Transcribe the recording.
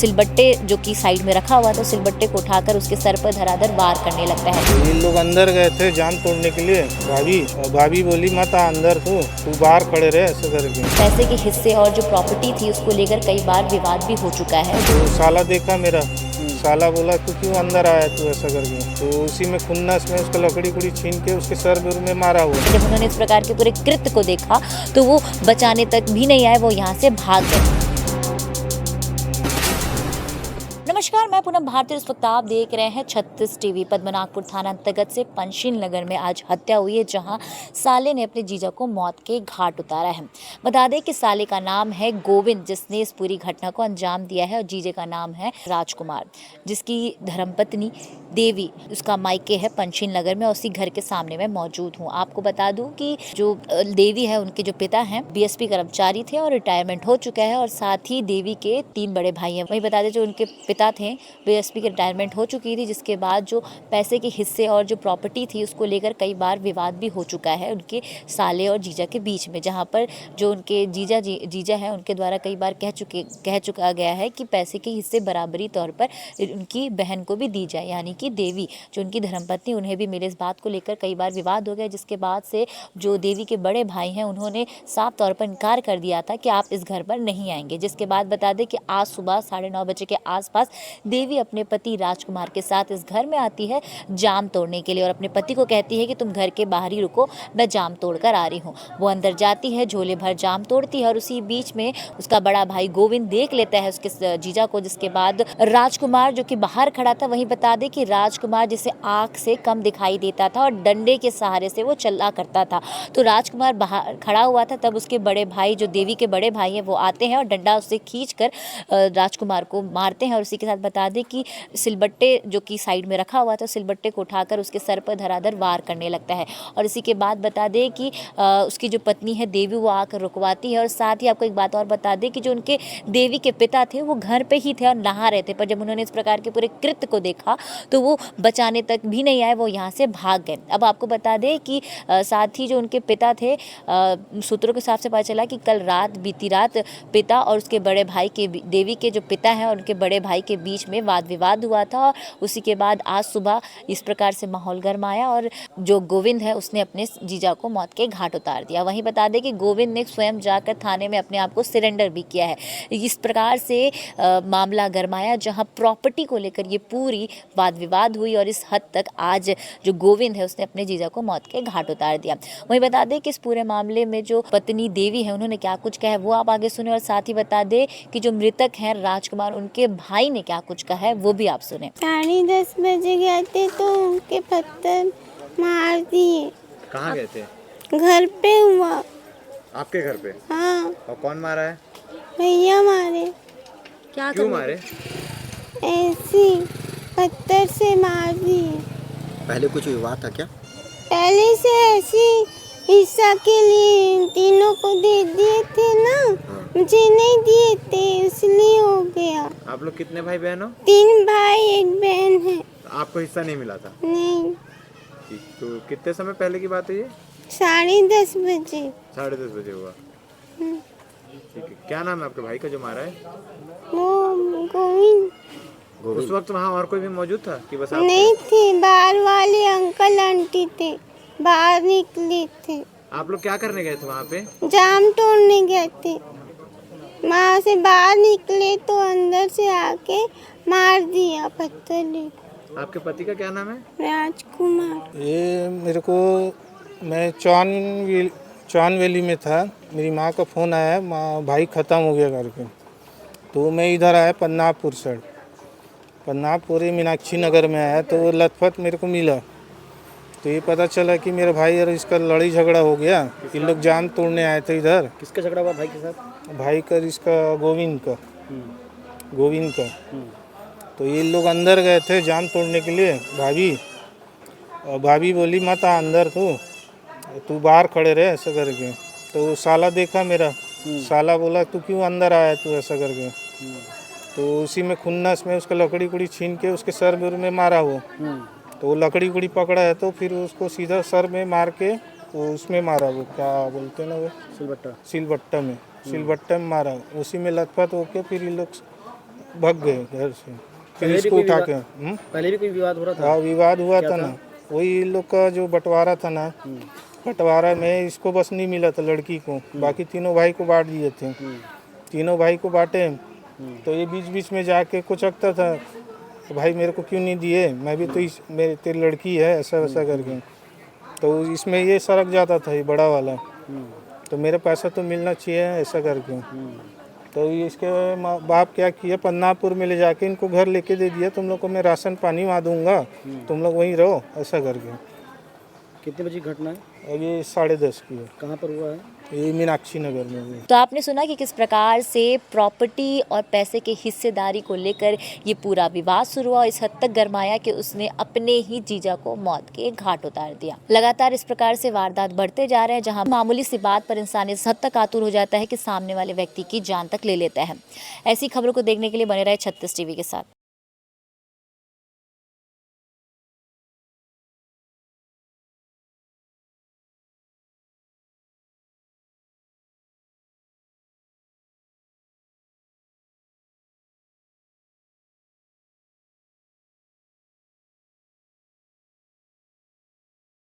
सिलबट्टे जो कि साइड में रखा हुआ था, सिलबट्टे को उठाकर उसके सर पर धराधर वार करने लगता है। ये लोग अंदर गए थे जाम तोड़ने के लिए। भाभी बोली मत आ अंदर, तू बाहर खड़े रहे ऐसे करके। पैसे के हिस्से और जो प्रॉपर्टी थी उसको लेकर कई बार विवाद भी हो चुका है। तो साला देखा मेरा, साला बोला तू क्यों अंदर आया तू ऐसा करके, तो उसी में खुन्नस में उसका लकड़ी छीन के उसके सर में मारा हुआ। जब उन्होंने इस प्रकार के पूरे कृत्य को देखा तो वो बचाने तक भी नहीं आए, वो यहाँ से भाग गए। नमस्कार, मैं पूनम भारती। इस वक्त आप देख रहे हैं 36 टीवी। पद्मनाभपुर थाना अंतर्गत से पंचशील नगर में आज हत्या हुई है, जहां साले ने अपने जीजा को मौत के घाट उतारा है। बता दें कि साले का नाम है गोविंद, जिसने इस पूरी घटना को अंजाम दिया है, और जीजे का नाम है राजकुमार, जिसकी धर्मपत्नी देवी, उसका मायके है पंचशील नगर में, उसी घर के सामने मैं मौजूद हूँ। आपको बता दूं कि जो देवी है, उनके जो पिता हैं बीएसपी कर्मचारी थे और रिटायरमेंट हो चुका है, और साथ ही देवी के 3 बड़े भाई हैं। वही बता दें जो उनके पिता थे बीएसपी की रिटायरमेंट हो चुकी थी, जिसके बाद जो पैसे के हिस्से और जो प्रॉपर्टी थी उसको लेकर कई बार विवाद भी हो चुका है उनके साले और जीजा के बीच में, जहां पर जो उनके जीजा हैं उनके द्वारा कई बार कह चुका गया है कि पैसे के हिस्से बराबरी तौर पर उनकी बहन को भी दी जाए, यानी कि देवी जो उनकी धर्मपत्नी, उन्हें भी मिले। इस बात को लेकर कई बार विवाद हो गया, जिसके बाद से जो देवी के बड़े भाई हैं उन्होंने साफ तौर पर इनकार कर दिया था कि आप इस घर पर नहीं आएंगे। जिसके बाद बता दें कि आज सुबह 9:30 बजे के आसपास देवी अपने पति राजकुमार के साथ इस घर में आती है जाम तोड़ने के लिए, और अपने पति को कहती है कि तुम घर के बाहर ही रुको, मैं जाम तोड़ कर आ रही हूँ। वो अंदर जाती है, झोले भर जाम तोड़ती है, और उसी बीच में उसका बड़ा भाई गोविंद देख लेता है उसके जीजा को। जिसके बाद राजकुमार जो कि बाहर खड़ा था, वहीं बता दे कि राजकुमार जिसे आंख से कम दिखाई देता था और डंडे के सहारे से वो चला करता था, तो राजकुमार बाहर खड़ा हुआ था। तब उसके बड़े भाई, जो देवी के बड़े भाई हैं, वो आते हैं और डंडा उससे खींचकर राजकुमार को मारते हैं। और उसी के साथ बता दें कि सिलबट्टे जो कि साइड में रखा हुआ था, सिलबट्टे को उठाकर उसके सर पर धराधर वार करने लगता है। और इसी के बाद बता दें कि उसकी जो पत्नी है देवी, वो आकर रुकवाती है। और साथ ही आपको एक बात और बता दें कि जो उनके देवी के पिता थे वो घर पे ही थे और नहा रहे थे, पर जब उन्होंने इस प्रकार के पूरे कृत्य को देखा तो वो बचाने तक भी नहीं आए, वो यहाँ से भाग गए। अब आपको बता दें कि साथ ही जो उनके पिता थे, सूत्रों के हिसाब से पता चला कि कल रात, बीती रात, पिता और उसके बड़े भाई के, देवी के जो पिता हैं और उनके बड़े भाई के बीच में वाद विवाद हुआ था। उसी के बाद आज सुबह इस प्रकार से माहौल गरमाया और जो गोविंद है उसने अपने जीजा को मौत के घाट उतार दिया। वहीं बता दें कि गोविंद ने स्वयं जाकर थाने में अपने आप को सरेंडर भी किया है। इस प्रकार से मामला गरमाया, जहां प्रॉपर्टी को लेकर ये पूरी वाद विवाद हुई, और इस हद तक आज जो गोविंद है उसने अपने जीजा को मौत के घाट उतार दिया। वहीं बता दें कि इस पूरे मामले में जो पत्नी देवी है उन्होंने क्या कुछ कहा है वो आप आगे सुने, और साथ ही बता दें कि जो मृतक हैं राजकुमार, उनके भाई ने क्या कुछ कहा है वो भी आप सुने। 10:30 बजे गए थे तो उनके पत्थर मार दिए। कहाँ गए थे? घर पे हुआ। आपके घर पे? हाँ, और कौन मारा है? भैया मारे। क्यों मारे? ऐसी पत्थर से मार दिए। पहले कुछ विवाद था क्या? पहले से ऐसी हिस्सा के लिए तीनों को दे दिए थे ना, मुझे नहीं दिए थे, इसलिए हो गया। आप लोग कितने भाई बहन हो? 3 भाई 1 बहन है। आपको हिस्सा नहीं मिला था? नहीं। ठीक, तो कितने समय पहले की बात है ये? 10:30 बजे। 10:30 बजे हुआ। ठीक है, क्या नाम है आपके भाई का जो मारा है? वो गोविंद। उस वक्त वहाँ और कोई भी मौजूद था कि बस आप नहीं थे, बाहर वाले अंकल आंटी थे, बाहर निकले थे। आप लोग क्या करने गए थे वहाँ पे? जाम तोड़ने गए थे। वहाँ से बाहर निकले तो अंदर से आके मार दिया पत्थर लेकर। आपके पति का क्या नाम है? राजकुमार। ये मेरे को, मैं चौन वैली में था, मेरी माँ का फ़ोन आया, माँ भाई ख़त्म हो गया करके, तो मैं इधर आया पन्नापुर साइड, पन्नापुर मीनाक्षी नगर में आया, तो वो लथपथ मेरे को मिला, तो ये पता चला कि मेरे भाई और इसका लड़ाई झगड़ा हो गया। ये लोग जाम तोड़ने आए थे इधर। किसका झगड़ा हुआ भाई के साथ? भाई का, इसका गोविंद का। तो ये लोग अंदर गए थे जाम तोड़ने के लिए। भाभी बोली मत आ अंदर, तू बाहर खड़े रहे ऐसा करके, तो साला देखा मेरा, साला बोला तू क्यों अंदर आया तू ऐसा करके, तो उसी में खुन्नस में उसका लकड़ी छीन के उसके सर में मारा वो। तो वो लकड़ी पकड़ा है, तो फिर उसको सीधा सर में मार के वो उसमें मारा, वो क्या बोलते हैं ना, वो सिलबट्टा में मारा। उसी में लथपथ होके फिर ये लोग भाग गए घर से। फिर पहले भी इसको कोई उठा विवाद- के पहले भी कोई विवाद हो रहा था? हाँ विवाद हुआ क्या था था? ना, वही इन लोग का जो बंटवारा था ना, बंटवारा में इसको बस नहीं मिला था लड़की को, बाकी तीनों भाई को बांट दिए थे। तीनों भाई को बांटे तो ये बीच बीच में जाके कुचकता था, भाई मेरे को क्यों नहीं दिए, मैं भी तो मेरे तेरी लड़की है, ऐसा वैसा करके। तो इसमें ये सड़क जाता था, ये बड़ा वाला, तो मेरा पैसा तो मिलना चाहिए ऐसा करके। तो इसके बाप क्या किया, पन्नापुर में ले जाके इनको घर लेके दे दिया, तुम लोग को मैं राशन पानी वहाँ दूंगा, तुम लोग वहीं रहो ऐसा करके। कितने बजे की घटना है? अब ये 10:30 की है, कहाँ पर हुआ है? ये मीनाक्षी नगर में हुई। तो आपने सुना कि किस प्रकार से प्रॉपर्टी और पैसे के हिस्सेदारी को लेकर ये पूरा विवाद शुरू हुआ, इस हद तक गरमाया कि उसने अपने ही जीजा को मौत के घाट उतार दिया। लगातार इस प्रकार से वारदात बढ़ते जा रहे हैं, जहां मामूली सी बात पर इंसान इस हद तक आतुर हो जाता है कि सामने वाले व्यक्ति की जान तक ले लेता है। ऐसी खबरों को देखने के लिए बने रहे 36 टीवी के साथ।